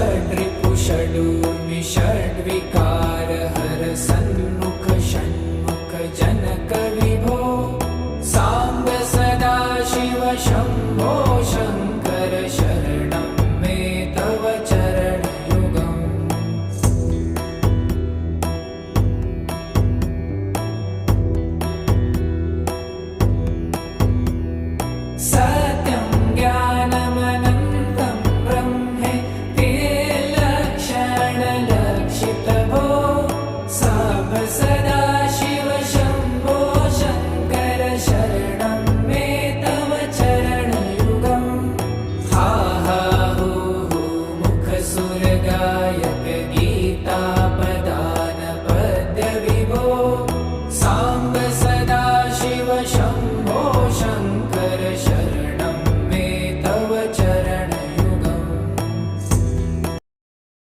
षड्रिपुषडूर्मि षड्विकार हर सन्मुख षण्मुख जनक विभो साम्ब सदा शिव शम्भो शङ्कर शरणं मे तव चरणयुगम्। सत्यं ज्ञानमनन्तं ब्रह्मेति लक्षणलक्षितभो साम्ब सदा शिव शम्भो शङ्कर शरणं मे तव चरणयुगम्। हा हा हू हू मुखसुरगायक